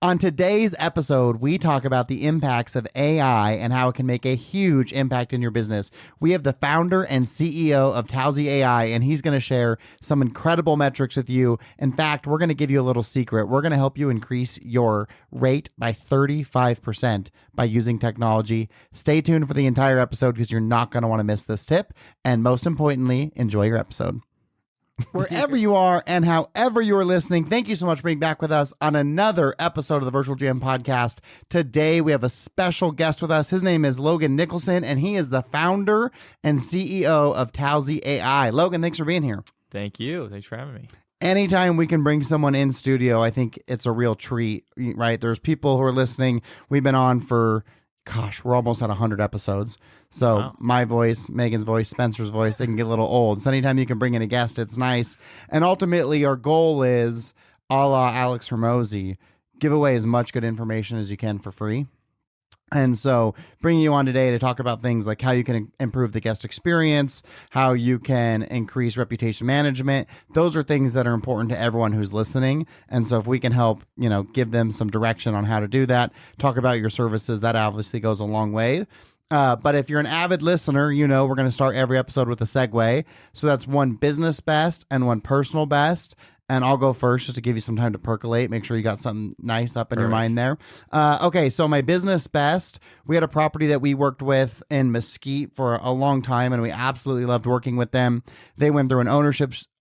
On today's episode, we talk about the impacts of AI and how it can make a huge impact in your business. We have the founder and CEO of Talsey AI, and he's going to share some incredible metrics with you. In fact, we're going to give you a little secret. We're going to help you increase your rate by 35% by using technology. Stay tuned for the entire episode because you're not going to want to miss this tip. And most importantly, enjoy your episode. Wherever you are and however you are listening, thank you so much for being back with us on another episode of the Virtual GM Podcast. Today, we have a special guest with us. His name is Logan Nicholson, and he is the founder and CEO of Talsey AI. Logan, thanks for being here. Thank you. Thanks for having me. Anytime we can bring someone in studio, I think it's a real treat, right? There's people who are listening. We've been on for, we're almost at 100 episodes. So wow. My voice, Megan's voice, Spencer's voice, they can get a little old. So anytime you can bring in a guest, it's nice. And ultimately, our goal is, a la Alex Hormozi, give away as much good information as you can for free. And so bringing you on today to talk about things like how you can improve the guest experience, how you can increase reputation management. Those are things that are important to everyone who's listening. And so if we can help, give them some direction on how to do that, talk about your services, that obviously goes a long way. But if you're an avid listener, we're going to start every episode with a segue. So that's one business best and one personal best. And I'll go first just to give you some time to percolate. Make sure you got something nice up in your mind there. Okay, so my business best, we had a property that we worked with in Mesquite for a long time, and we absolutely loved working with them. They went through an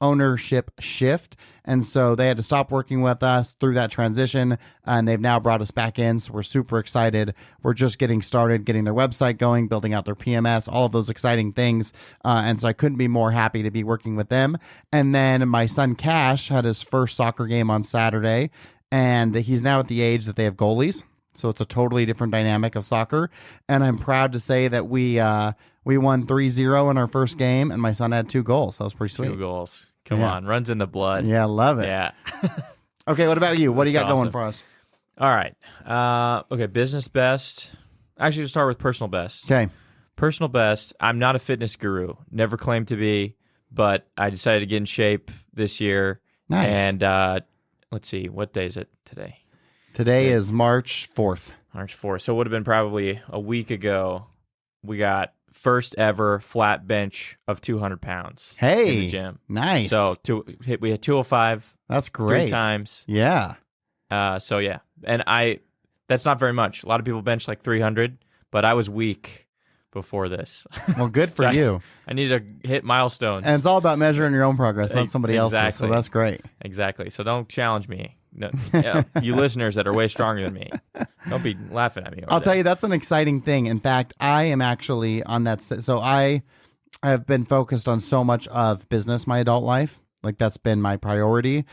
ownership shift, and so they had to stop working with us through that transition, and they've now brought us back in, so we're super excited. We're just getting started, getting their website going, building out their PMS, all of those exciting things, and so I couldn't be more happy to be working with them. And then my son Cash had his first soccer game on Saturday, and he's now at the age that they have goalies, so it's a totally different dynamic of soccer, and I'm proud to say that we won 3-0 in our first game, and my son had 2 goals. That was pretty sweet. 2 goals. Come on. Runs in the blood. Yeah, love it. Yeah. Okay, what about you? What do you got awesome. going for us? All right. Okay, business best. Actually, we'll start with personal best. Okay. Personal best. I'm not a fitness guru. Never claimed to be, but I decided to get in shape this year. Nice. And let's see. What day is it today? Today is March 4th. March 4th. So it would have been probably a week ago. We got first ever flat bench of 200 pounds in the gym. Nice. So we had 205. That's great. 3 times. Yeah. So yeah, and that's not very much. A lot of people bench like 300, but I was weak before this. Well, good for you. I needed to hit milestones. And it's all about measuring your own progress, not somebody else's. So that's great. Exactly. So don't challenge me. No, you listeners that are way stronger than me, don't be laughing at me. I'll tell you, that's an exciting thing. In fact, I am actually on that. So I have been focused on so much of business my adult life. Like that's been my priority.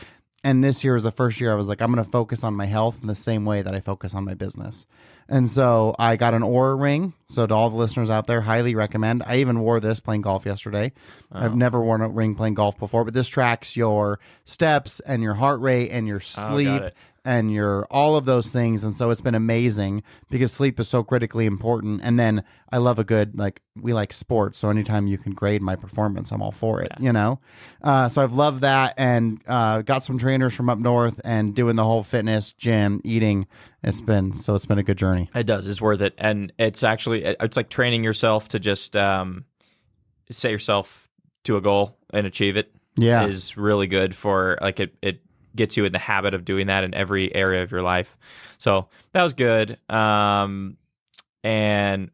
And this year was the first year I was like, I'm going to focus on my health in the same way that I focus on my business. And so I got an Oura ring. So to all the listeners out there, highly recommend. I even wore this playing golf yesterday. Oh. I've never worn a ring playing golf before, but this tracks your steps and your heart rate and your sleep and your all of those things. And so it's been amazing because sleep is so critically important. And then I love a good, we like sports. So anytime you can grade my performance, I'm all for it, So I've loved that and got some trainers from up north and doing the whole fitness, gym, eating. It's been a good journey. It does. It's worth it. And it's like training yourself to just set yourself to a goal and achieve it. Yeah. Is really good for it gets you in the habit of doing that in every area of your life. So that was good. And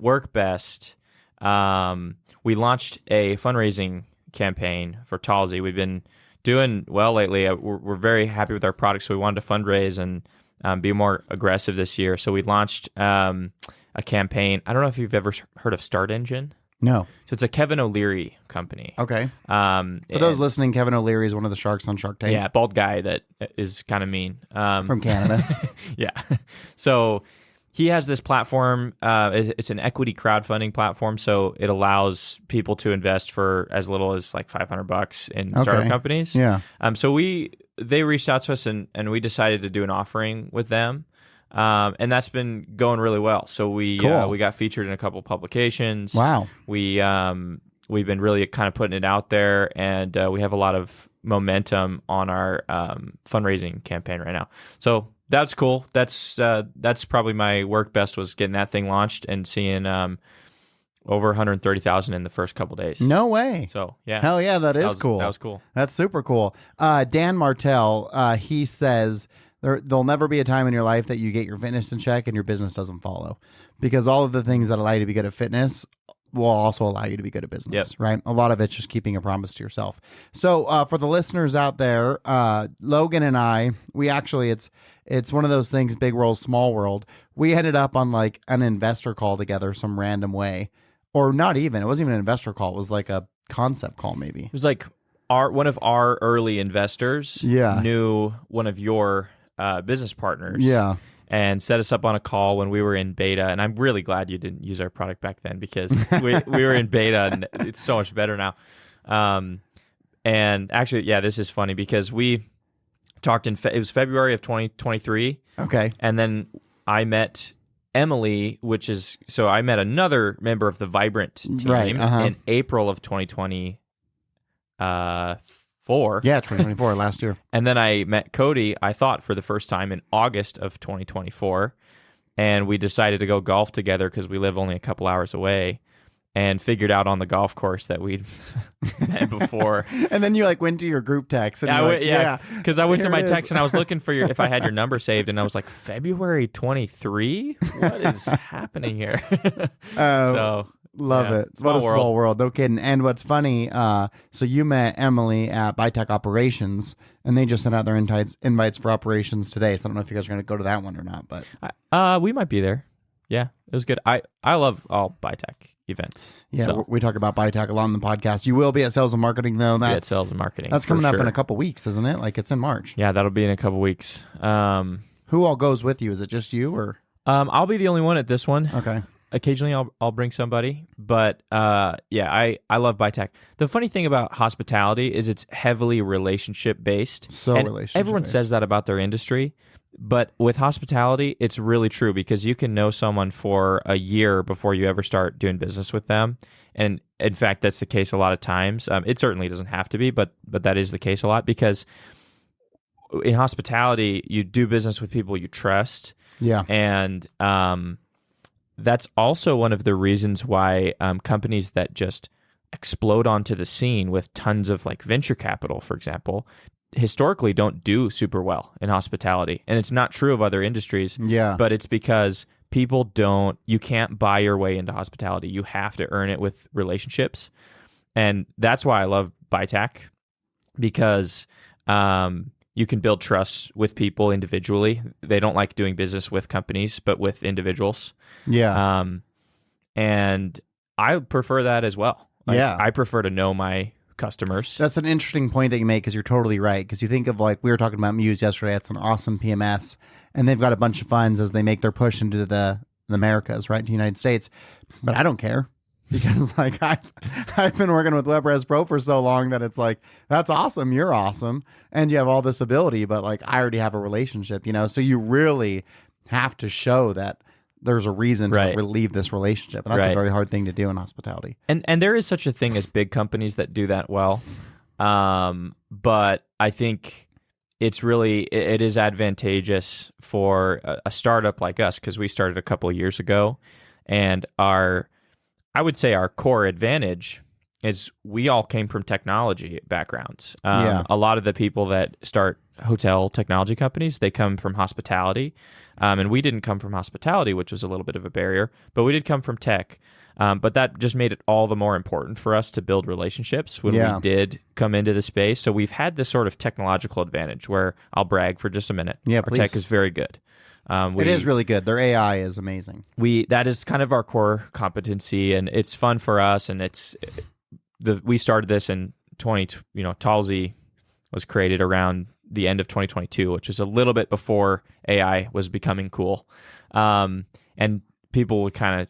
work best. We launched a fundraising campaign for Talsey. We've been doing well lately. We're very happy with our products, so we wanted to fundraise and be more aggressive this year. So we launched a campaign. I don't know if you've ever heard of Start Engine. No. So it's a Kevin O'Leary company. Okay. For those listening, Kevin O'Leary is one of the sharks on Shark Tank. Yeah, bald guy that is kind of mean. From Canada. Yeah. So he has this platform. It's an equity crowdfunding platform, so it allows people to invest for as little as like $500 in startup companies. Yeah. So they reached out to us and we decided to do an offering with them. And that's been going really well. So we got featured in a couple publications. Wow. We've been really kind of putting it out there, and we have a lot of momentum on our fundraising campaign right now. So That's cool. That's probably my work best was getting that thing launched and seeing over 130,000 in the first couple days. No way. So yeah, Hell yeah, that is cool. That was cool. That's super cool. Dan Martell, he says there'll never be a time in your life that you get your fitness in check and your business doesn't follow, because all of the things that allow you to be good at fitness will also allow you to be good at business, right? A lot of it's just keeping a promise to yourself. So for the listeners out there, Logan and I, we actually, it's one of those things, big world, small world. We ended up on like an investor call together some random way, or not even, it wasn't even an investor call. It was like a concept call maybe. It was like one of our early investors knew one of your business partners. Yeah. And set us up on a call when we were in beta. And I'm really glad you didn't use our product back then, because we were in beta and it's so much better now. And actually, yeah, this is funny because we talked it was February of 2023. Okay. And then I met Emily, so I met another member of the Vibrant team in April of 2020. 2024 last year. And then I met Cody, I thought, for the first time in August of 2024, and we decided to go golf together because we live only a couple hours away, and figured out on the golf course that we'd met before. And then you like went to your group text. And because I went to my text and I was looking for if I had your number saved, and I was like, February 23? What is happening here? Love it. What a small world. No kidding. And what's funny, so you met Emily at Bitech Operations, and they just sent out their invites for operations today. So I don't know if you guys are going to go to that one or not, but we might be there. Yeah, it was good. I love all Bitech events. Yeah, so. We talk about Bitech a lot on the podcast. You will be at Sales and Marketing, though. That's Sales and Marketing. That's coming up in a couple weeks, isn't it? Like it's in March. Yeah, that'll be in a couple weeks. Who all goes with you? Is it just you or? I'll be the only one at this one. Okay. Occasionally I'll bring somebody, but I love Bitech. The funny thing about hospitality is it's heavily relationship based. Everyone says that about their industry, but with hospitality, it's really true, because you can know someone for a year before you ever start doing business with them. And in fact, that's the case a lot of times. It certainly doesn't have to be, but that is the case a lot, because in hospitality, you do business with people you trust. Yeah. And that's also one of the reasons why companies that just explode onto the scene with tons of like venture capital, for example, historically don't do super well in hospitality. And it's not true of other industries, but it's because you can't buy your way into hospitality. You have to earn it with relationships. And that's why I love Bitech, because you can build trust with people individually. They don't like doing business with companies, but with individuals. Yeah. And I prefer that as well. I prefer to know my customers. That's an interesting point that you make, because you're totally right. Because you think of, like, we were talking about Muse yesterday. It's an awesome PMS, and they've got a bunch of funds as they make their push into the Americas, right, to the United States. But I don't care. Because like I've been working with WebRes Pro for so long that it's like, that's awesome, you're awesome, and you have all this ability, but like I already have a relationship, so you really have to show that there's a reason to relieve this relationship, and that's a very hard thing to do in hospitality. And there is such a thing as big companies that do that well, but I think it is advantageous for a startup like us, because we started a couple of years ago, and I would say our core advantage is we all came from technology backgrounds. A lot of the people that start hotel technology companies, they come from hospitality. And we didn't come from hospitality, which was a little bit of a barrier, but we did come from tech. But that just made it all the more important for us to build relationships when we did come into the space. So we've had this sort of technological advantage where I'll brag for just a minute. Yeah, our tech is very good. It is really good. Their AI is amazing. That is kind of our core competency, and it's fun for us. And we started this in Talsey was created around the end of 2022, which is a little bit before AI was becoming cool. And people would kind of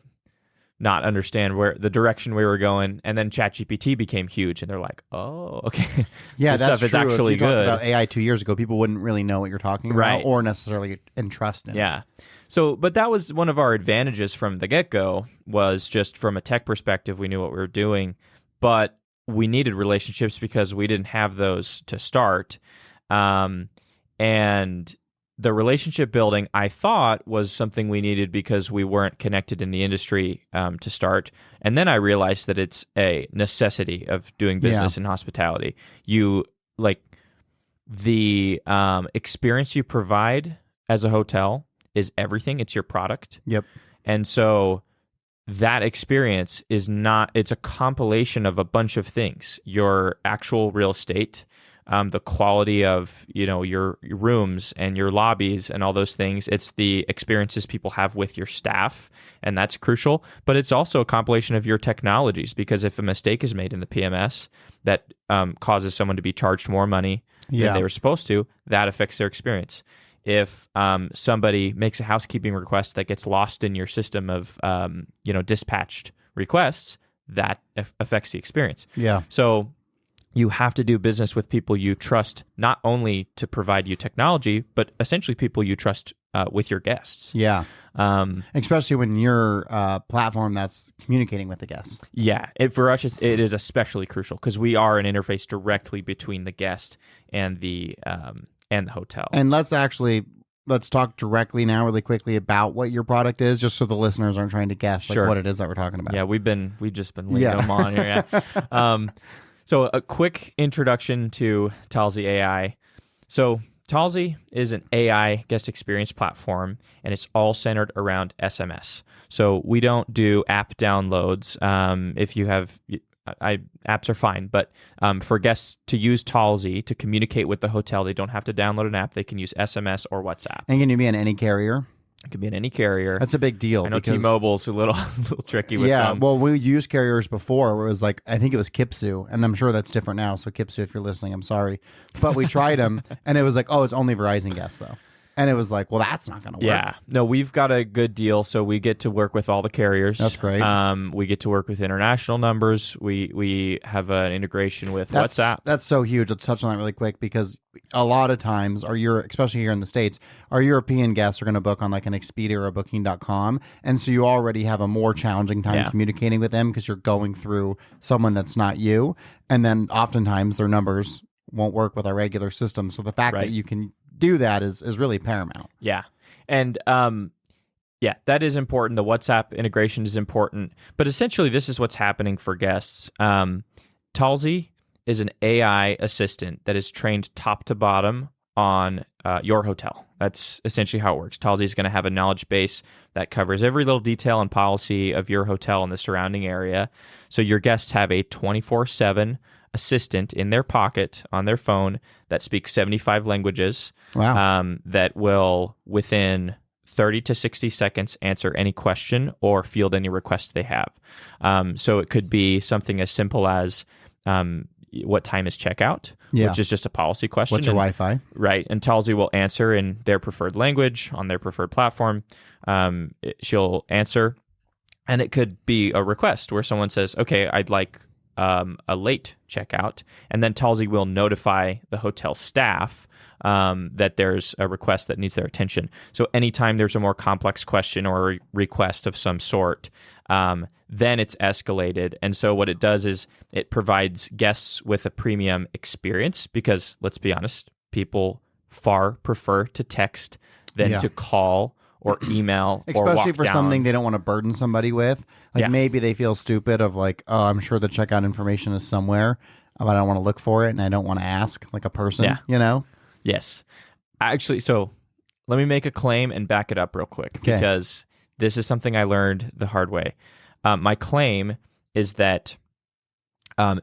not understand where the direction we were going, and then ChatGPT became huge, and they're like, "Oh, okay, yeah, this that's stuff is true. actually if you good." Talked about AI 2 years ago, people wouldn't really know what you're talking about, or necessarily entrust in. Yeah, so but that was one of our advantages from the get-go. Was just from a tech perspective, we knew what we were doing, but we needed relationships because we didn't have those to start, and the relationship building I thought was something we needed because we weren't connected in the industry to start. And then I realized that it's a necessity of doing business in hospitality. You like the experience you provide as a hotel is everything. It's your product. Yep. And so that experience is not, it's a compilation of a bunch of things. Your actual real estate, the quality of, your rooms and your lobbies and all those things. It's the experiences people have with your staff, and that's crucial. But it's also a compilation of your technologies, because if a mistake is made in the PMS that causes someone to be charged more money than they were supposed to, that affects their experience. If somebody makes a housekeeping request that gets lost in your system of dispatched requests, that affects the experience. Yeah. So you have to do business with people you trust, not only to provide you technology, but essentially people you trust with your guests. Yeah. Especially when you're a platform that's communicating with the guests. Yeah. For us, it is especially crucial because we are an interface directly between the guest and the hotel. And let's talk directly now really quickly about what your product is, just so the listeners aren't trying to guess what it is that we're talking about. Yeah, we've just been laying them on here. Yeah. So a quick introduction to Talsey AI. So Talsey is an AI guest experience platform, and it's all centered around SMS. So we don't do app downloads. If you have apps are fine, but for guests to use Talsey to communicate with the hotel, they don't have to download an app. They can use SMS or WhatsApp. And can you be in any carrier? It could be in any carrier. That's a big deal. I know T-Mobile's a little tricky with some. Well, we used carriers before where it was like, I think it was Kipsu, and I'm sure that's different now. So Kipsu, if you're listening, I'm sorry. But we tried them, and it was like, oh, it's only Verizon guests, though. And it was like, well, that's not going to work. Yeah. No, we've got a good deal. So we get to work with all the carriers. That's great. We get to work with international numbers. We have an integration with WhatsApp. That's so huge. Let's touch on that really quick, because a lot of times, especially here in the States, our European guests are going to book on like an Expedia or a Booking.com. And so you already have a more challenging time communicating with them because you're going through someone that's not you. And then oftentimes their numbers won't work with our regular system. So the fact that you can do that is really paramount. Yeah. And that is important. The WhatsApp integration is important. But essentially, this is what's happening for guests. Talsey is an AI assistant that is trained top to bottom on your hotel. That's essentially how it works. Talsey is going to have a knowledge base that covers every little detail and policy of your hotel and the surrounding area. So your guests have a 24/7 assistant in their pocket on their phone that speaks 75 languages. Wow. That will, within 30 to 60 seconds, answer any question or field any requests they have. So it could be something as simple as what time is checkout, which is just a policy question. What's your Wi-Fi? Right. And Talsey will answer in their preferred language on their preferred platform. She'll answer. And it could be a request where someone says, okay, I'd like a late checkout, and then Talsey will notify the hotel staff that there's a request that needs their attention. So anytime there's a more complex question or a request of some sort, then it's escalated. And so what it does is it provides guests with a premium experience, because let's be honest, people far prefer to text than to call or email, especially or for something they don't want to burden somebody with. Like maybe they feel stupid of like, oh, I'm sure the checkout information is somewhere, but I don't want to look for it and I don't want to ask like a person, Yes. Actually, so let me make a claim and back it up real quick, because this is something I learned the hard way. My claim is that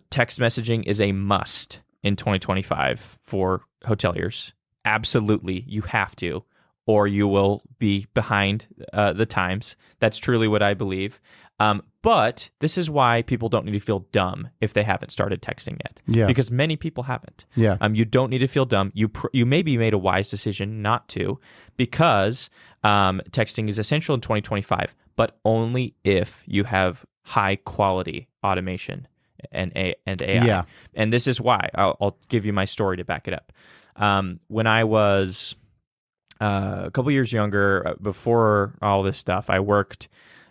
text messaging is a must in 2025 for hoteliers. Absolutely, you have to, or you will be behind the times. That's truly what I believe. But this is why people don't need to feel dumb if they haven't started texting yet. Yeah. Because many people haven't. Yeah. You don't need to feel dumb. You maybe made a wise decision not to, because texting is essential in 2025, but only if you have high quality automation and AI. Yeah. And this is why. I'll give you my story to back it up. When I was a couple years younger, before all this stuff, I worked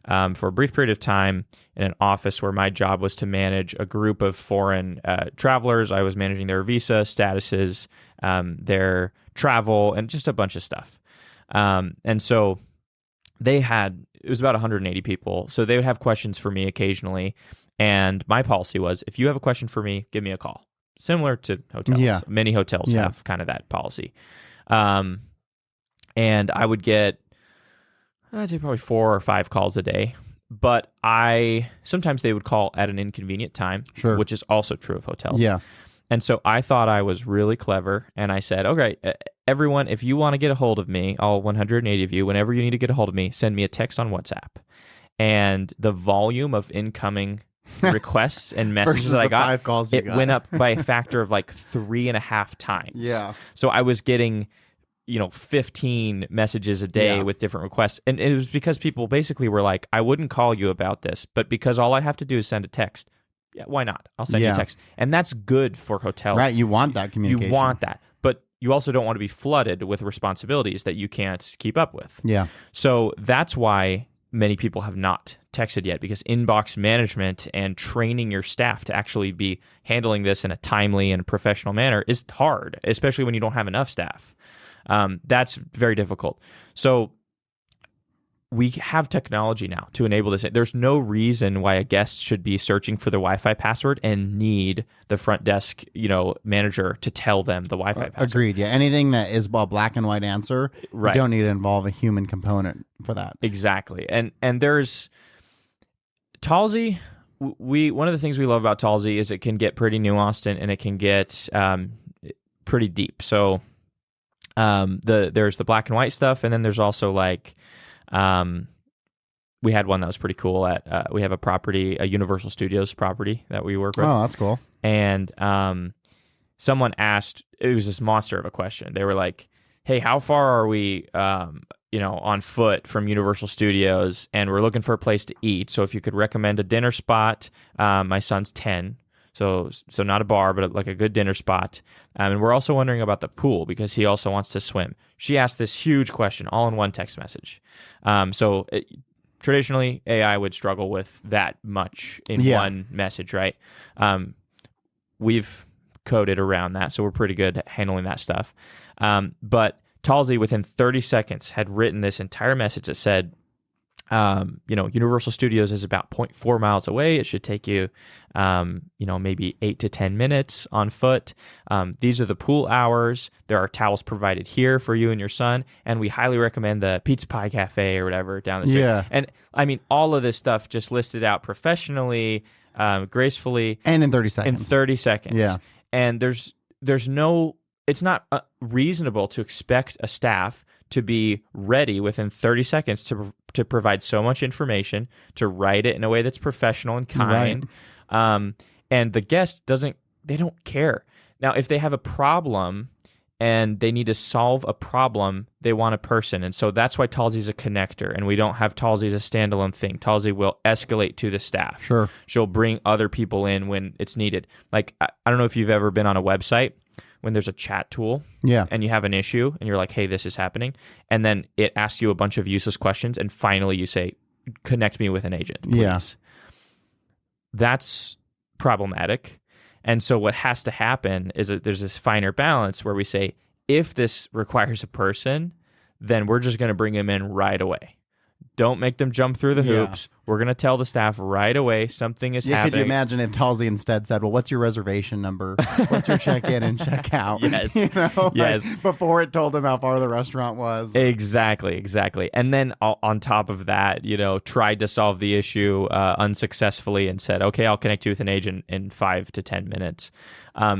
for a brief period of time in an office where my job was to manage a group of foreign travelers. I was managing their visa statuses, their travel, and just a bunch of stuff. And so it was about 180 people. So they would have questions for me occasionally. And my policy was, if you have a question for me, give me a call. Similar to hotels. Yeah. Many hotels have kind of that policy. And I would get, I'd say probably 4 or 5 calls a day. But sometimes they would call at an inconvenient time, Sure. which is also true of hotels. Yeah. And so I thought I was really clever, and I said, okay, everyone, if you want to get a hold of me, all 180 of you, whenever you need to get a hold of me, send me a text on WhatsApp. And the volume of incoming requests and messages that I got, 5 calls went up by a factor of like 3.5 times. Yeah. So I was getting 15 messages a day with different requests. And it was because people basically were like, I wouldn't call you about this, but because all I have to do is send a text, why not? I'll send you a text. And that's good for hotels. Right. You want that communication. You want that. But you also don't want to be flooded with responsibilities that you can't keep up with. Yeah. So that's why many people have not texted yet, because inbox management and training your staff to actually be handling this in a timely and professional manner is hard, especially when you don't have enough staff. That's very difficult. So we have technology now to enable this. There's no reason why a guest should be searching for the Wi-Fi password and need the front desk, manager to tell them the Wi-Fi password. Agreed. Yeah. Anything that is a black and white answer, Right. you don't need to involve a human component for that. Exactly. And there's Talsey. One of the things we love about Talsey is it can get pretty nuanced and it can get pretty deep. So there's the black and white stuff, and then there's also like we had one that was pretty cool at we have a Universal Studios property that we work with. Oh, that's cool. And someone asked, it was this monster of a question. They were like, hey, how far are we on foot from Universal Studios, and we're looking for a place to eat, so if you could recommend a dinner spot. My son's 10, so not a bar, but like a good dinner spot. And we're also wondering about the pool because he also wants to swim. She asked this huge question all in one text message. Traditionally, AI would struggle with that much in one message, right? We've coded around that, so we're pretty good at handling that stuff. But Talsey, within 30 seconds, had written this entire message that said, Universal Studios is about 0.4 miles away. It should take you, maybe 8 to 10 minutes on foot. These are the pool hours. There are towels provided here for you and your son. And we highly recommend the Pizza Pie Cafe or whatever down the street. Yeah. And I mean, all of this stuff just listed out professionally, gracefully. And in 30 seconds. In 30 seconds. Yeah. And it's not reasonable to expect a staff to be ready within 30 seconds to provide so much information, to write it in a way that's professional and kind. Right. And the guest they don't care. Now, if they have a problem and they need to solve a problem, they want a person. And so that's why Talsey is a connector, and we don't have Talsey as a standalone thing. Talsey will escalate to the staff. Sure. She'll bring other people in when it's needed. Like, I don't know if you've ever been on a website when there's a chat tool and you have an issue and you're like, hey, this is happening. And then it asks you a bunch of useless questions. And finally you say, connect me with an agent, please. Yeah. That's problematic. And so what has to happen is that there's this finer balance where we say, if this requires a person, then we're just going to bring them in right away. Don't make them jump through the hoops. We're going to tell the staff right away something is happening. Could you imagine if Talsey instead said, well, what's your reservation number? What's your check-in and check-out? Yes. Yes. Before it told them how far the restaurant was. Exactly. And then on top of that, tried to solve the issue unsuccessfully and said, okay, I'll connect you with an agent in 5 to 10 minutes.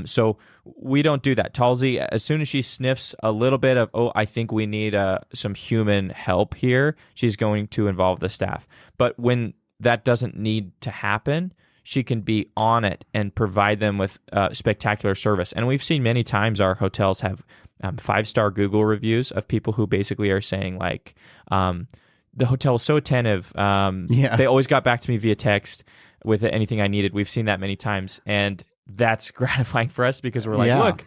So we don't do that. Talsey, as soon as she sniffs a little bit of, I think we need some human help here, she's going to involve the staff. But when that doesn't need to happen, she can be on it and provide them with spectacular service. And we've seen many times our hotels have 5-star Google reviews of people who basically are saying like, the hotel was so attentive. They always got back to me via text with anything I needed. We've seen that many times. And that's gratifying for us because we're like, look,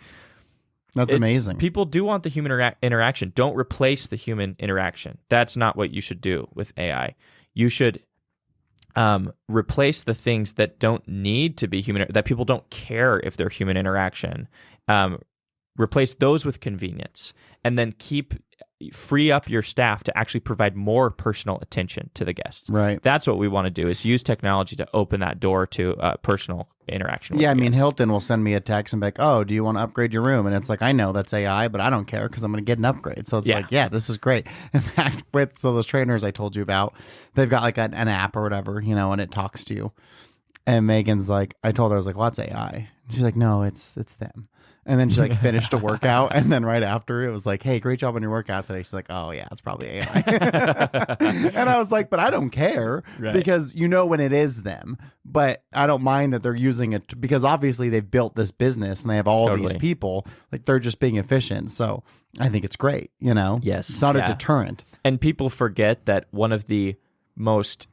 that's amazing. People do want the human interaction. Don't replace the human interaction. That's not what you should do with AI. You should replace the things that don't need to be human, that people don't care if they're human interaction. replace those with convenience, and then free up your staff to actually provide more personal attention to the guests. Right. That's what we want to do, is use technology to open that door to personal interaction with Yeah, I the mean, guests. Hilton will send me a text and be like, oh, do you want to upgrade your room? And it's like, I know that's AI, but I don't care because I'm going to get an upgrade. So it's like, yeah, this is great. In fact, with those trainers I told you about, they've got like an app or whatever, and it talks to you. And Megan's like, I told her, I was like, well, that's AI. And she's like, no, it's them. And then she like finished a workout, and then right after it was like, hey, great job on your workout today. She's like, oh yeah, it's probably AI. And I was like, but I don't care because when it is them, but I don't mind that they're using it because obviously they've built this business and they have all these people, like they're just being efficient. So I think it's great, Yes. It's not a deterrent. And people forget that one of the most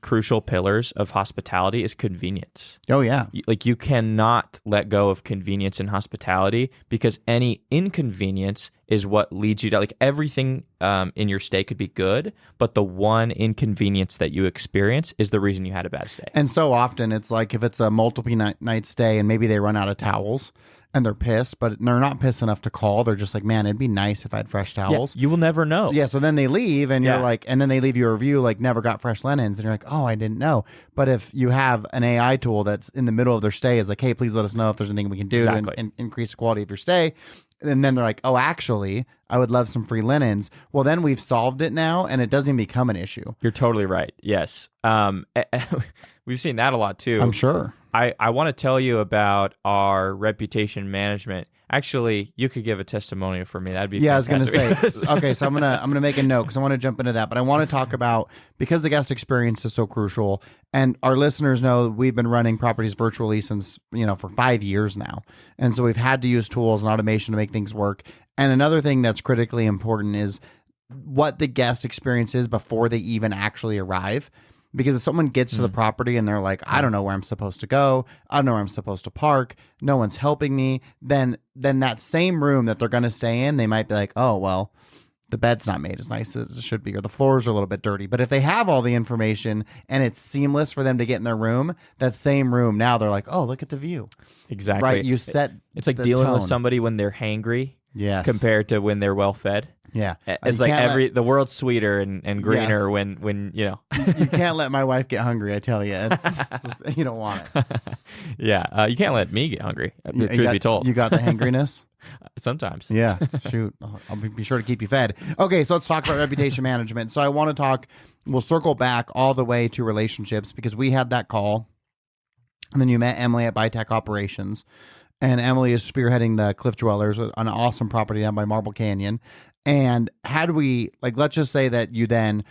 crucial pillars of hospitality is convenience. Oh yeah. Like you cannot let go of convenience in hospitality, because any inconvenience is what leads you to, like, everything in your stay could be good, but the one inconvenience that you experience is the reason you had a bad stay. And so often it's like if it's a multiple night stay and maybe they run out of towels and they're pissed, but they're not pissed enough to call. They're just like, man, it'd be nice if I had fresh towels. Yeah, you will never know. Yeah, so then they leave and you're like, and then they leave you a review like never got fresh linens. And you're like, oh, I didn't know. But if you have an AI tool that's in the middle of their stay is like, hey, please let us know if there's anything we can do to increase the quality of your stay. And then they're like, oh, actually, I would love some free linens. Well, then we've solved it now and it doesn't even become an issue. You're totally right. Yes. We've seen that a lot too. I'm sure. I want to tell you about our reputation management. Actually, you could give a testimonial for me. That'd be fantastic. I was going to say. Okay, so I'm gonna make a note because I want to jump into that, but I want to talk about, because the guest experience is so crucial, and our listeners know we've been running properties virtually since for 5 years now, and so we've had to use tools and automation to make things work. And another thing that's critically important is what the guest experience is before they even actually arrive. Because if someone gets to the property and they're like, I don't know where I'm supposed to go, I don't know where I'm supposed to park, no one's helping me, then that same room that they're going to stay in, they might be like, oh, well, the bed's not made as nice as it should be, or the floors are a little bit dirty. But if they have all the information and it's seamless for them to get in their room, that same room, now they're like, oh, look at the view. Exactly. Right? You set It's like the dealing tone with somebody when they're hangry compared to when they're well fed. Yeah. It's like the world's sweeter and greener when you can't let my wife get hungry, I tell you. It's just, you don't want it. Yeah. You can't let me get hungry, truth be told. You got the hangriness? Sometimes. Yeah. Shoot. I'll be sure to keep you fed. Okay, so let's talk about reputation management. So I want to we'll circle back all the way to relationships, because we had that call, and then you met Emily at ByTech Operations. And Emily is spearheading the Cliff Dwellers, an awesome property down by Marble Canyon. And let's just say that you didn't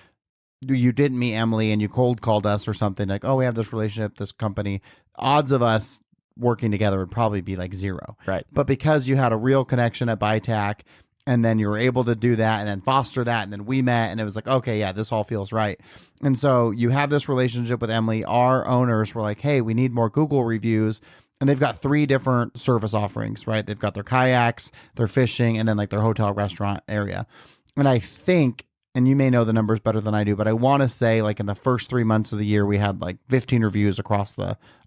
meet Emily and you cold called us or something, like, oh, we have this relationship, this company. Odds of us working together would probably be like 0. Right. But because you had a real connection at ByTech, and then you were able to do that and then foster that, and then we met and it was like, okay, yeah, this all feels right. And so you have this relationship with Emily. Our owners were like, hey, we need more Google reviews. And they've got 3 different service offerings, right? They've got their kayaks, their fishing, and then like their hotel restaurant area. And I think, and you may know the numbers better than I do, but I want to say like in the first 3 months of the year, we had like 15 reviews across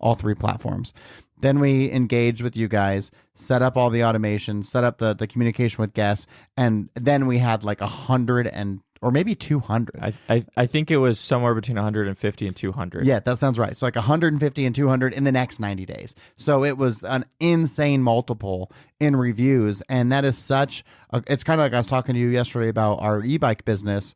all 3 platforms. Then we engaged with you guys, set up all the automation, set up the communication with guests, and then we had like 100 or maybe 200. I think it was somewhere between 150 and 200. Yeah, that sounds right. So like 150 and 200 in the next 90 days. So it was an insane multiple in reviews. And that is it's kind of like I was talking to you yesterday about our e-bike business.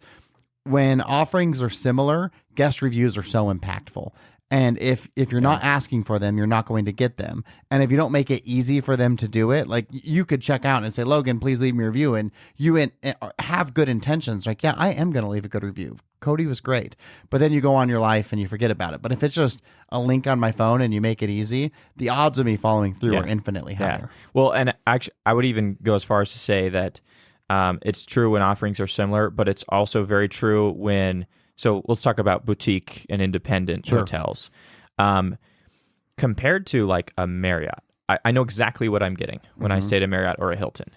When offerings are similar, guest reviews are so impactful. And if you're not asking for them, you're not going to get them. And if you don't make it easy for them to do it, like you could check out and say, Logan, please leave me a review. And you have good intentions. Like, yeah, I am going to leave a good review. Cody was great. But then you go on your life and you forget about it. But if it's just a link on my phone and you make it easy, the odds of me following through are infinitely higher. Yeah. Well, and actually, I would even go as far as to say that it's true when offerings are similar, but it's also very true when... So let's talk about boutique and independent hotels. Compared to like a Marriott, I know exactly what I'm getting when I stay at a Marriott or a Hilton.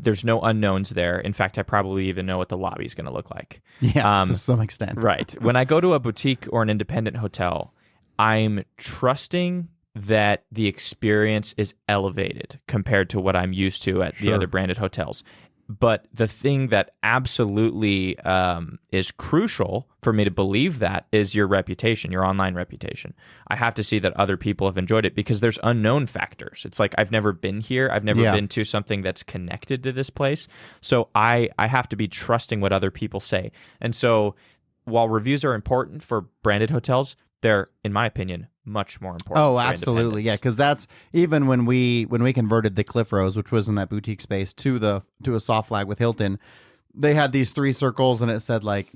There's no unknowns there. In fact, I probably even know what the lobby is going to look like. Yeah, to some extent. Right. When I go to a boutique or an independent hotel, I'm trusting that the experience is elevated compared to what I'm used to at the other branded hotels. But the thing that absolutely is crucial for me to believe that is your reputation, your online reputation. I have to see that other people have enjoyed it because there's unknown factors. It's like I've never been here. I've never been to something that's connected to this place. So I have to be trusting what other people say. And so while reviews are important for branded hotels, they're, in my opinion, much more important. Oh, absolutely, yeah. Because that's even when we converted the Cliff Rose, which was in that boutique space, to a soft flag with Hilton. They had these 3 circles, and it said like,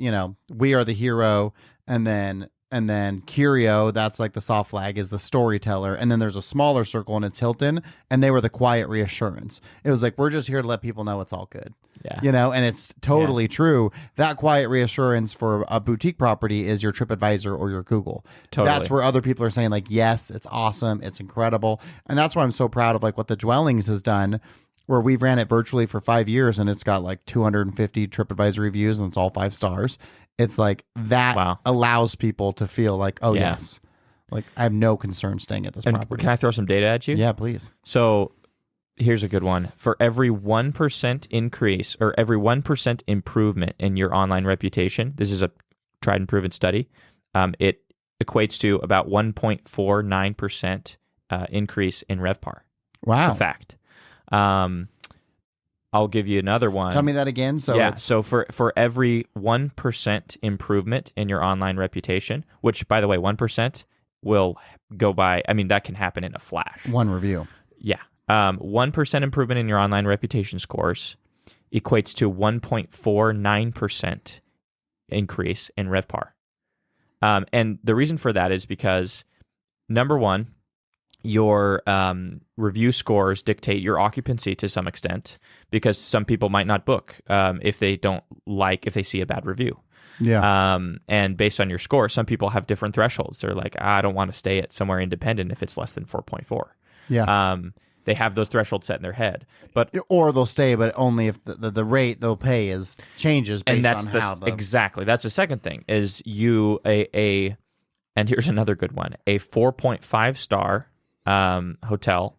we are the hero, and then Curio, that's like the soft flag, is the storyteller, and then there's a smaller circle, and it's Hilton, and they were the quiet reassurance. It was like, we're just here to let people know it's all good. Yeah. And it's totally true. That quiet reassurance for a boutique property is your TripAdvisor or your Google. Totally. That's where other people are saying like, yes, it's awesome, it's incredible. And that's why I'm so proud of like what the Dwellings has done, where we've ran it virtually for 5 years and it's got like 250 TripAdvisor reviews and it's all 5 stars. It's like that allows people to feel like, oh yes, like I have no concern staying at this property. Can I throw some data at you? Yeah, please. So here's a good one. For every 1% increase or every 1% improvement in your online reputation, this is a tried and proven study, it equates to about 1.49% increase in RevPAR. Wow. It's a fact. I'll give you another one. Tell me that again. So for every 1% improvement in your online reputation, which by the way, 1% will go by, I mean, that can happen in a flash. One review. Yeah. 1% improvement in your online reputation scores equates to 1.49% increase in RevPAR. And the reason for that is because, number one, your review scores dictate your occupancy to some extent, because some people might not book if they see a bad review. Yeah. And based on your score, some people have different thresholds. They're like, I don't want to stay at somewhere independent if it's less than 4.4. Yeah. They have those thresholds set in their head, or they'll stay, but only if the rate they'll pay changes based on how exactly. That's the second thing is and here's another good one. A 4.5 star hotel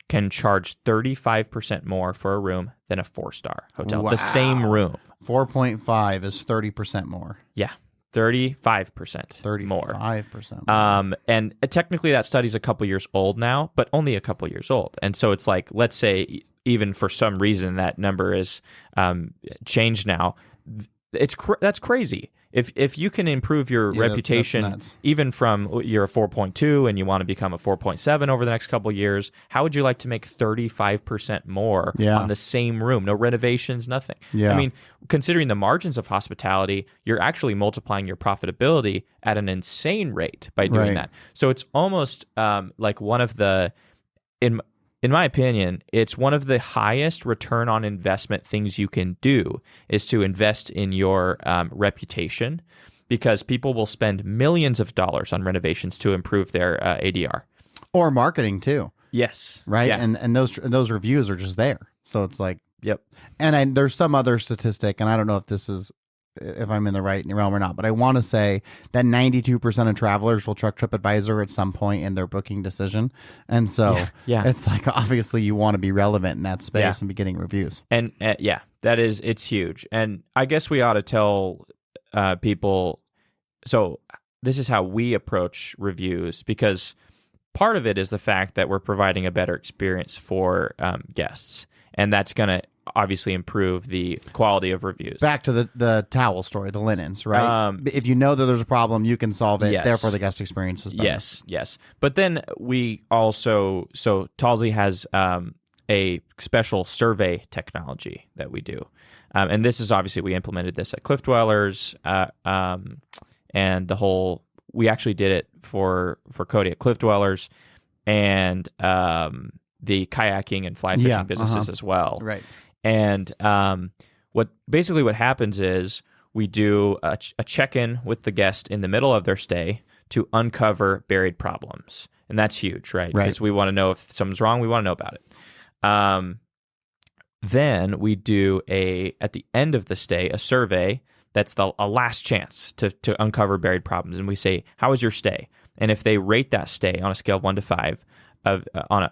can charge 35% more for a room than a 4-star hotel. Wow. The same room. 4.5 is 30% more. Yeah. 35% more. 35%. And technically that study's a couple years old now, but only a couple years old. And so it's like, let's say even for some reason that number is changed now. That's crazy. If you can improve your reputation even from you're a 4.2 and you want to become a 4.7 over the next couple of years, how would you like to make 35% more on the same room? No renovations, nothing. Yeah. I mean, considering the margins of hospitality, you're actually multiplying your profitability at an insane rate by doing that. So it's almost like one of the, in my opinion, it's one of the highest return on investment things you can do is to invest in your reputation, because people will spend millions of dollars on renovations to improve their ADR. Or marketing too. Yes. Right? Yeah. And those reviews are just there. So it's like, yep. And there's some other statistic, and I don't know if I'm in the right realm or not, but I want to say that 92% of travelers will check TripAdvisor at some point in their booking decision. And so it's like, obviously you want to be relevant in that space and be getting reviews. And it's huge. And I guess we ought to tell people, so this is how we approach reviews, because part of it is the fact that we're providing a better experience for guests. And that's going to obviously improve the quality of reviews. Back to the towel story, the linens, right? If you know that there's a problem, you can solve it. Yes. Therefore, the guest experience is better. Yes. But then we also, so Talsey has a special survey technology that we do. And this is obviously, we implemented this at Cliff Dwellers, and we actually did it for Cody at Cliff Dwellers, and the kayaking and fly fishing businesses as well. Right. And what happens is we do a check-in with the guest in the middle of their stay to uncover buried problems. And that's huge, right? Because we want to know if something's wrong, we want to know about it. Then we do at the end of the stay, a survey that's a last chance to uncover buried problems. And we say, how was your stay? And if they rate that stay on a scale of 1 to 5, on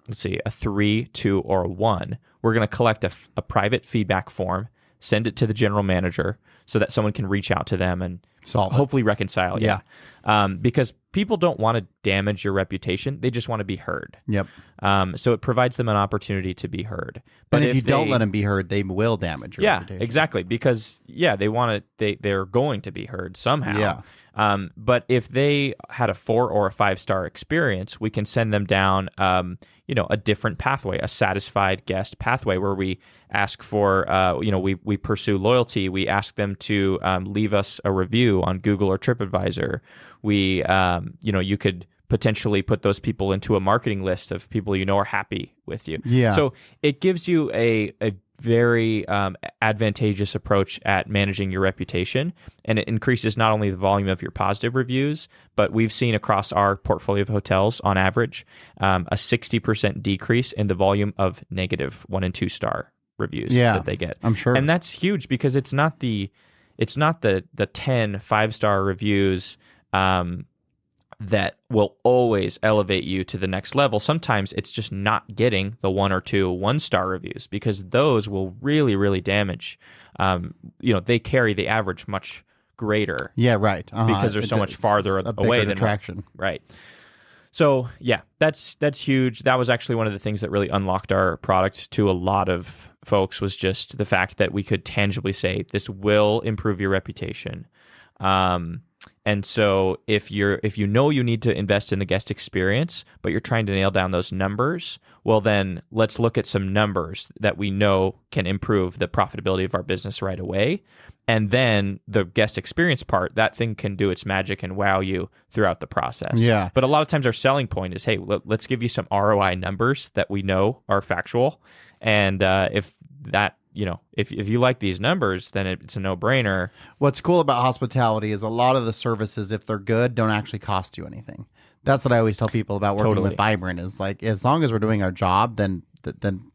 let's see, a 3, 2, or a 1, we're going to collect a private feedback form, send it to the general manager so that someone can reach out to them and hopefully reconcile. Yeah. Because people don't want to damage your reputation. They just want to be heard. Yep. So it provides them an opportunity to be heard. But if you don't let them be heard, they will damage your reputation. Yeah, exactly. Because they're going to be heard somehow. Yeah. But if they had a 4 or a 5-star experience, we can send them down, a different pathway, a satisfied guest pathway, where we ask for, we pursue loyalty. We ask them to leave us a review on Google or TripAdvisor. We, you could potentially put those people into a marketing list of people are happy with you. Yeah. So it gives you a very advantageous approach at managing your reputation, and it increases not only the volume of your positive reviews, but we've seen across our portfolio of hotels on average a 60% decrease in the volume of negative 1 and 2 star reviews that they get. I'm sure. And that's huge because it's not the 10 5-star reviews that will always elevate you to the next level. Sometimes it's just not getting the 1 or 2 1-star reviews, because those will really, really damage. They carry the average much greater. Yeah, right. Because they're so much farther away than attraction. Right. So yeah, that's huge. That was actually one of the things that really unlocked our product to a lot of folks, was just the fact that we could tangibly say this will improve your reputation. And so if you need to invest in the guest experience, but you're trying to nail down those numbers, well, then let's look at some numbers that we know can improve the profitability of our business right away. And then the guest experience part, that thing can do its magic and wow you throughout the process. Yeah. But a lot of times our selling point is, hey, let's give you some ROI numbers that we know are factual. And if you like these numbers, then it's a no-brainer. What's cool about hospitality is a lot of the services, if they're good, don't actually cost you anything. That's what I always tell people about working with Vibrant, is like, as long as we're doing our job, then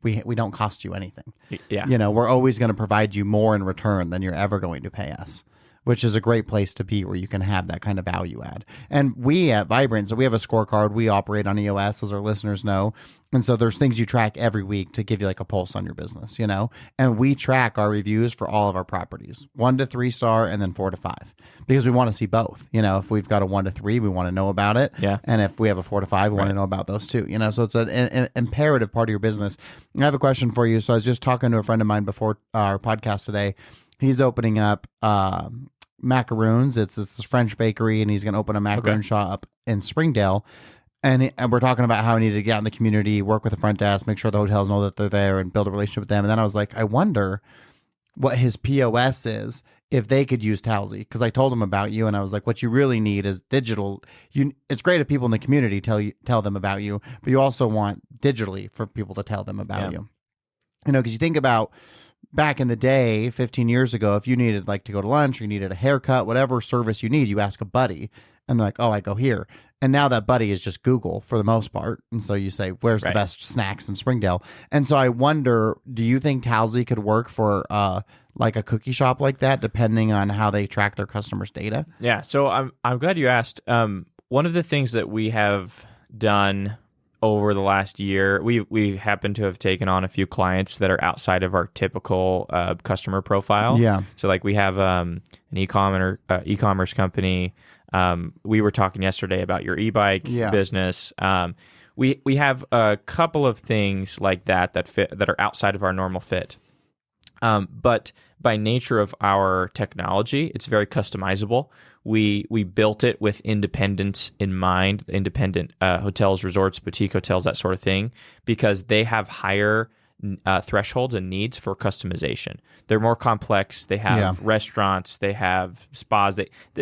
we don't cost you anything. Yeah. We're always going to provide you more in return than you're ever going to pay us, which is a great place to be, where you can have that kind of value add. And we at Vibrant, so we have a scorecard. We operate on EOS, as our listeners know. And so there's things you track every week to give you like a pulse on your business, and we track our reviews for all of our properties, 1 to 3 star and then 4 to 5, because we want to see both. If we've got a 1 to 3, we want to know about it. Yeah. And if we have a 4 to 5, we want to know about those too, so it's an imperative part of your business. I have a question for you. So I was just talking to a friend of mine before our podcast today. He's opening up macaroons. It's this French bakery, and he's going to open a macaroon shop in Springdale. And we're talking about how I need to get out in the community, work with the front desk, make sure the hotels know that they're there, and build a relationship with them. And then I was like, I wonder what his POS is if they could use Talsey, because I told him about you, and I was like, what you really need is digital. It's great if people in the community tell them about you, but you also want digitally for people to tell them about you. Because you think about back in the day, 15 years ago, if you needed like to go to lunch, or you needed a haircut, whatever service you need, you ask a buddy, and they're like, oh, I go here. And now that buddy is just Google for the most part. And so you say, where's the best snacks in Springdale? And so I wonder, do you think Talsey could work for like a cookie shop like that, depending on how they track their customers' data? Yeah. So I'm glad you asked. One of the things that we have done over the last year, we happen to have taken on a few clients that are outside of our typical customer profile. Yeah. So like we have an e-commerce company. We were talking yesterday about your e-bike business. We have a couple of things like that are outside of our normal fit. But by nature of our technology, it's very customizable. We built it with independence in mind, independent hotels, resorts, boutique hotels, that sort of thing, because they have higher thresholds and needs for customization. They're more complex. They have restaurants, they have spas,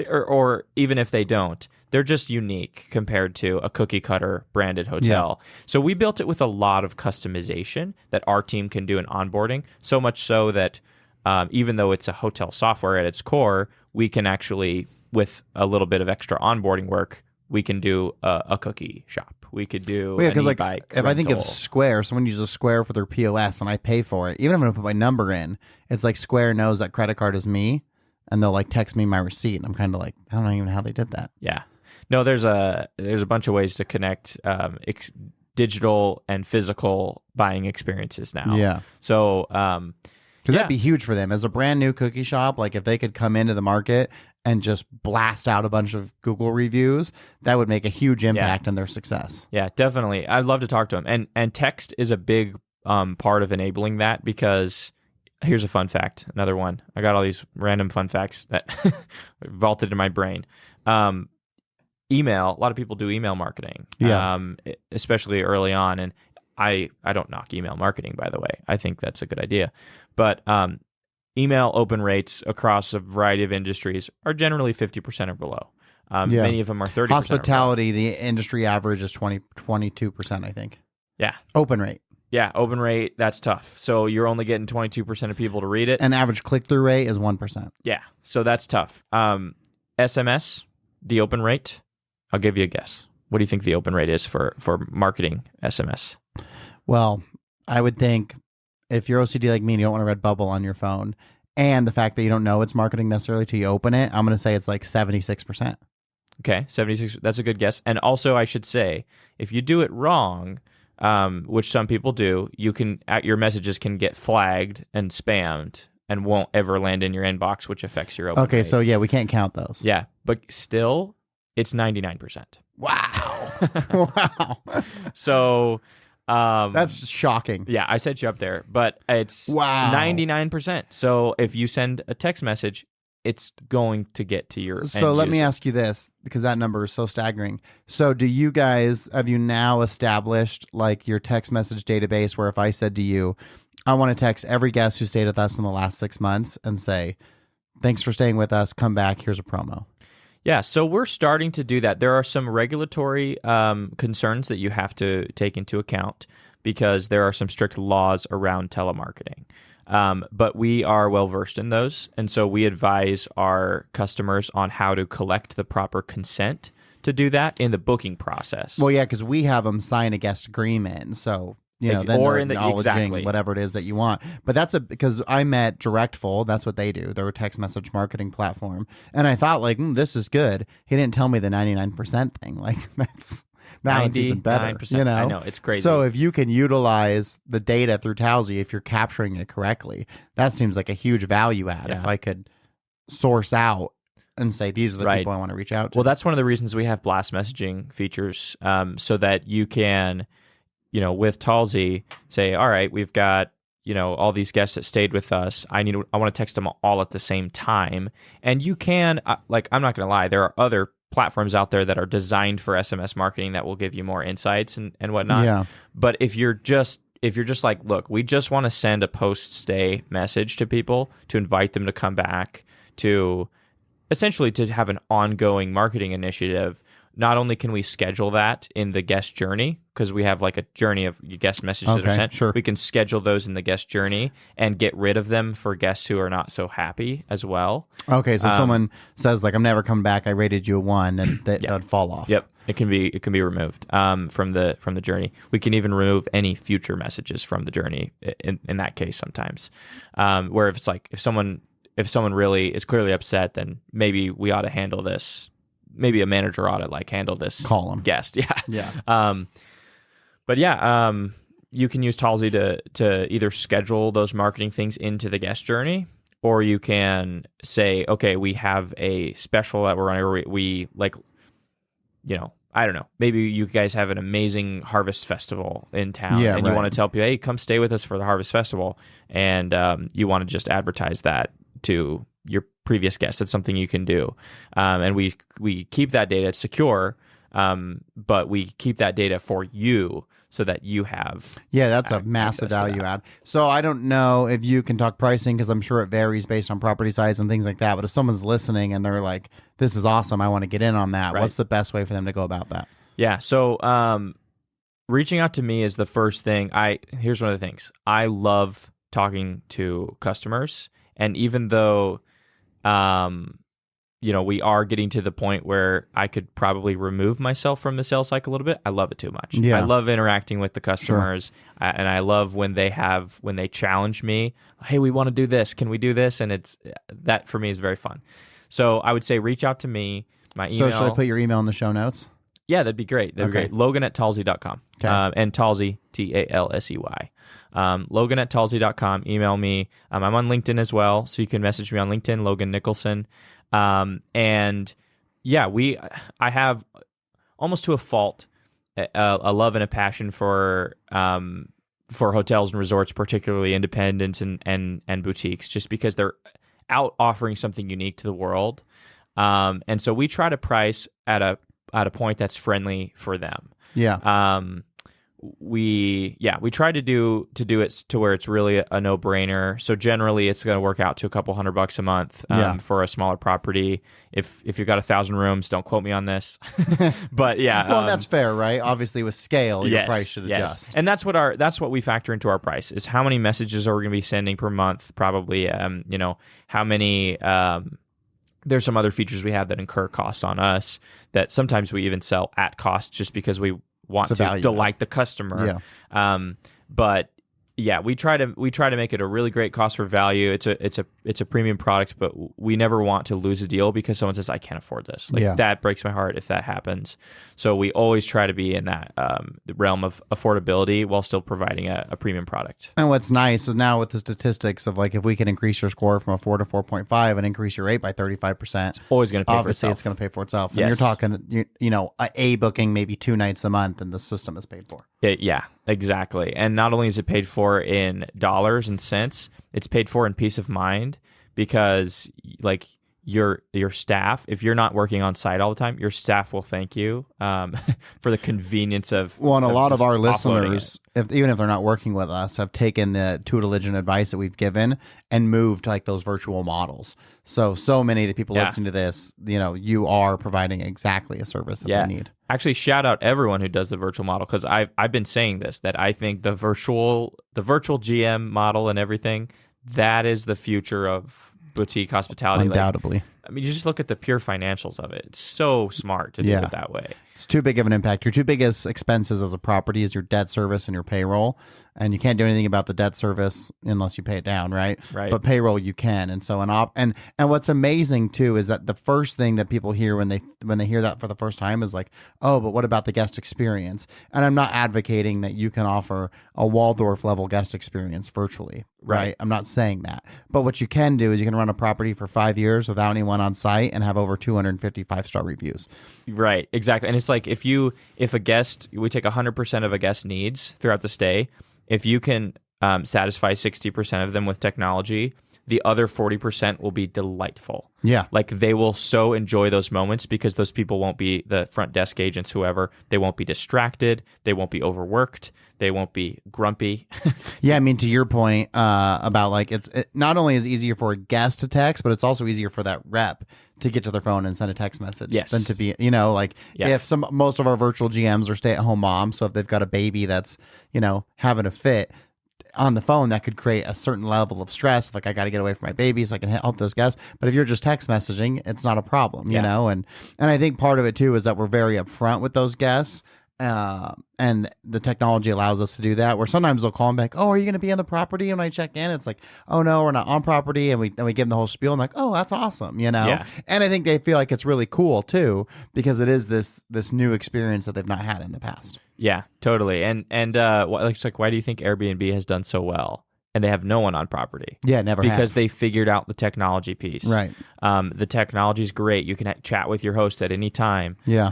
or even if they don't, they're just unique compared to a cookie cutter branded hotel. So we built it with a lot of customization that our team can do in onboarding, so much so that even though it's a hotel software at its core, we can actually, with a little bit of extra onboarding work, we can do a cookie shop. We could do an e-bike if I think of Square, someone uses Square for their POS and I pay for it, even if I'm going to put my number in, it's like Square knows that credit card is me, and they'll like text me my receipt. And I'm kind of like, I don't know even how they did that. Yeah. No, there's a bunch of ways to connect digital and physical buying experiences now. Yeah. So, because that'd be huge for them as a brand new cookie shop. Like if they could come into the market and just blast out a bunch of Google reviews, that would make a huge impact on their success. Yeah, definitely. I'd love to talk to them. And text is a big part of enabling that, because here's a fun fact. Another one. I got all these random fun facts that vaulted in my brain. Email. A lot of people do email marketing, especially early on. And I don't knock email marketing, by the way. I think that's a good idea. But email open rates across a variety of industries are generally 50% or below. Many of them are 30%. Hospitality, the industry average is 22%, I think. Yeah. Open rate. Yeah, open rate, that's tough. So you're only getting 22% of people to read it. And average click-through rate is 1%. Yeah, so that's tough. SMS, the open rate, I'll give you a guess. What do you think the open rate is for marketing SMS? Well, I would think if you're OCD like me and you don't want a red bubble on your phone, and the fact that you don't know it's marketing necessarily till you open it, I'm going to say it's like 76%. Okay, 76, that's a good guess. And also, I should say, if you do it wrong, which some people do, your messages can get flagged and spammed and won't ever land in your inbox, which affects your open rate. Okay, so yeah, we can't count those. Yeah, but still, it's 99%. Wow. Wow. So that's shocking. Yeah, I set you up there, but it's 99%. So if you send a text message, it's going to get to your So let me ask you this, because that number is so staggering. So have you now established like your text message database where if I said to you, I want to text every guest who stayed with us in the last 6 months and say, thanks for staying with us, come back, here's a promo. Yeah, so we're starting to do that. There are some regulatory concerns that you have to take into account because there are some strict laws around telemarketing. But we are well versed in those. And so we advise our customers on how to collect the proper consent to do that in the booking process. Well, yeah, because we have them sign a guest agreement. So, then they're acknowledging whatever it is that you want. But because I met Directful, that's what they do. They're a text message marketing platform. And I thought like, this is good. He didn't tell me the 99% thing. Like it's even better. I know, it's crazy. So if you can utilize the data through Talsey, if you're capturing it correctly, that seems like a huge value add. If I could source out and say, these are the people I want to reach out to. Well, that's one of the reasons we have blast messaging features, so that you can, with Talsey say, all right, we've got, all these guests that stayed with us. I want to text them all at the same time. And you can, I'm not going to lie, there are other platforms out there that are designed for SMS marketing that will give you more insights and whatnot. Yeah. But if you're just like, look, we just want to send a post-stay message to people to invite them to come back, to essentially to have an ongoing marketing initiative, not only can we schedule that in the guest journey, because we have like a journey of guest messages that are sent, sure. We can schedule those in the guest journey and get rid of them for guests who are not so happy as well. Okay, so someone says like, I'm never coming back, I rated you a 1, then that would fall off. Yep. It can be removed from the journey. We can even remove any future messages from the journey in that case sometimes. Where if it's like if someone really is clearly upset, then maybe we ought to handle this. Maybe a manager ought to handle this. Call him. Guest. Yeah. Yeah. You can use Talsey to either schedule those marketing things into the guest journey, or you can say, okay, we have a special that we're running. We I don't know. Maybe you guys have an amazing harvest festival in town, and you want to tell people, hey, come stay with us for the harvest festival, and you want to just advertise that to your previous guests. That's something you can do, and we keep that data secure, but we keep that data for you so that you have that's a massive value add. So I don't know if you can talk pricing, because I'm sure it varies based on property size and things like that, but if someone's listening and they're like, this is awesome, I want to get in on that, what's the best way for them to go about that? So reaching out to me is the first thing. Here's one of the things. I love talking to customers, and even though we are getting to the point where I could probably remove myself from the sales cycle a little bit, I love it too much. Yeah. I love interacting with the customers, and I love when they challenge me. Hey, we want to do this. Can we do this? And that for me is very fun. So I would say reach out to me. My email. So should I put your email in the show notes? Yeah, that'd be great. That'd be great. Logan at Talsey.com. Okay. And Talsey, Talsey. Logan at Talsey.com. Email me. I'm on LinkedIn as well, so you can message me on LinkedIn, Logan Nicholson. And yeah, I have almost to a fault a love and a passion for hotels and resorts, particularly independents and boutiques, just because they're out offering something unique to the world. And so we try to price at a point that's friendly for them. Yeah. We try to do it to where it's really a no-brainer. So generally it's going to work out to a couple $100 a month for a smaller property. If you've got 1,000 rooms, don't quote me on this. But yeah. Well, that's fair, right? Obviously with scale, your price should adjust. And that's what we factor into our price, is how many messages are we going to be sending per month, probably, how many, there's some other features we have that incur costs on us that sometimes we even sell at cost just because we want to delight the customer. Yeah. But yeah, we try to make it a really great cost for value. It's a premium product, but we never want to lose a deal because someone says, I can't afford this. That breaks my heart if that happens. So we always try to be in that the realm of affordability while still providing a premium product. And what's nice is now with the statistics of like, if we can increase your score from a 4 to 4.5 and increase your rate by 35%, it's always going to pay for itself. Obviously, it's going to pay for itself. And you're talking, a booking maybe 2 nights a month, and the system is paid for. Yeah, exactly. And not only is it paid for in dollars and cents, it's paid for in peace of mind, because like your staff, if you're not working on site all the time, your staff will thank you for the convenience of. Well, and a lot of our listeners, even if they're not working with us, have taken the tutelage and advice that we've given and moved to like those virtual models. So many of the people listening to this, you are providing exactly a service that they need. Actually, shout out everyone who does the virtual model, because I've been saying this, that I think the virtual GM model and everything, that is the future of boutique hospitality. Undoubtedly. You just look at the pure financials of it. It's so smart to do it that way. It's too big of an impact. Your two biggest expenses as a property is your debt service and your payroll. And you can't do anything about the debt service unless you pay it down, right? Right. But payroll you can. And so and what's amazing too is that the first thing that people hear when they hear that for the first time is like, oh, but what about the guest experience? And I'm not advocating that you can offer a Waldorf level guest experience virtually, right? I'm not saying that. But what you can do is you can run a property for 5 years without anyone on site and have over 250 5-star reviews. Right, exactly. And it's like if a guest, we take 100% of a guest's needs throughout the stay. If you can satisfy 60% of them with technology, the other 40% will be delightful. Yeah. Like they will so enjoy those moments because those people won't be, the front desk agents, whoever, they won't be distracted. They won't be overworked. They won't be grumpy. Yeah. I mean, to your point about like, it not only is it easier for a guest to text, but it's also easier for that rep to get to their phone and send a text message than to be, if most of our virtual GMs are stay-at-home moms, so if they've got a baby that's, having a fit on the phone, that could create a certain level of stress. Like, I got to get away from my baby so I can help this guest. But if you're just text messaging, it's not a problem, you know? And I think part of it too is that we're very upfront with those guests. And the technology allows us to do that, where sometimes they'll call them back, oh, are you going to be on the property? And when I check in, it's like, oh no, we're not on property. And we give them the whole spiel and like, oh, that's awesome. And I think they feel like it's really cool too, because it is this new experience that they've not had in the past. Yeah, totally. And it's like, why do you think Airbnb has done so well? And they have no one on property. Yeah, never because have. they figured out the technology piece. Right. The technology is great. You can chat with your host at any time. Yeah.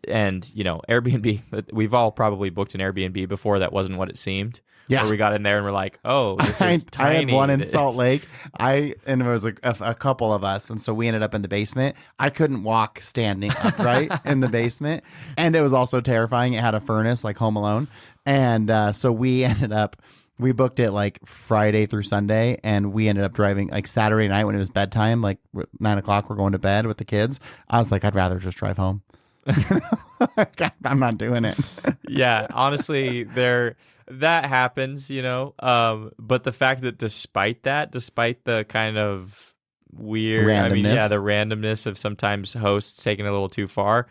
And Airbnb, we've all probably booked an Airbnb before that wasn't what it seemed. Yeah. Where we got in there and we're like, oh, this is tiny. I had one in Salt Lake. And it was like a couple of us. And so we ended up in the basement. I couldn't walk standing upright in the basement. And it was also terrifying. It had a furnace like Home Alone. And so we booked it like Friday through Sunday, and we ended up driving like Saturday night when it was bedtime, like 9:00, we're going to bed with the kids. I was like, I'd rather just drive home. I'm not doing it. Yeah, honestly, that happens, but the fact that despite the kind of weird, randomness. The randomness of sometimes hosts taking it a little too far,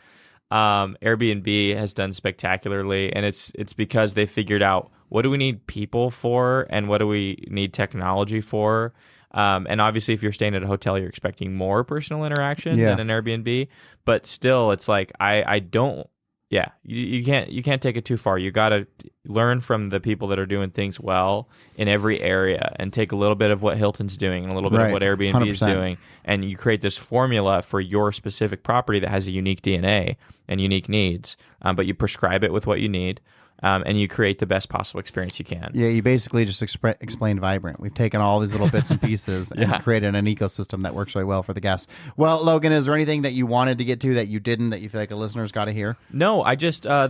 Airbnb has done spectacularly, and it's because they figured out, what do we need people for and what do we need technology for? And obviously, if you're staying at a hotel, you're expecting more personal interaction than an Airbnb. But still, it's like I don't. Yeah, you can't take it too far. You got to learn from the people that are doing things well in every area, and take a little bit of what Hilton's doing and a little bit of what Airbnb 100%. is doing, and you create this formula for your specific property that has a unique DNA and unique needs. But you prescribe it with what you need. And you create the best possible experience you can. Yeah, you basically just explained Vibrant. We've taken all these little bits and pieces and created an ecosystem that works really well for the guests. Well, Logan, is there anything that you wanted to get to that you didn't, that you feel like a listener's got to hear? No, I just, I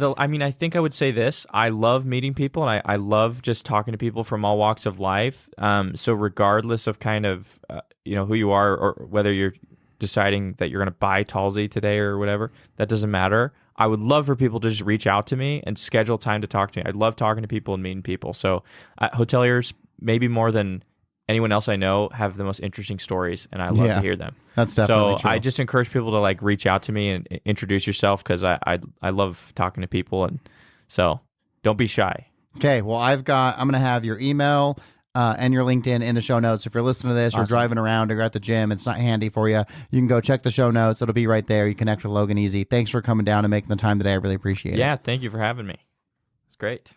think I would say this. I love meeting people, and I love just talking to people from all walks of life. So regardless of kind of, who you are, or whether you're deciding that you're going to buy Talsey today or whatever, that doesn't matter. I would love for people to just reach out to me and schedule time to talk to me. I love talking to people and meeting people. So hoteliers, maybe more than anyone else I know, have the most interesting stories, and I love to hear them. That's definitely true. I just encourage people to like reach out to me and introduce yourself, because I love talking to people, and so don't be shy. Okay, well, I'm going to have your email and your LinkedIn in the show notes. If you're listening to this, you're driving around or you're at the gym, it's not handy for you, you can go check the show notes. It'll be right there. You connect with Logan easy. Thanks for coming down and making the time today. I really appreciate it. Yeah, thank you for having me. It's great.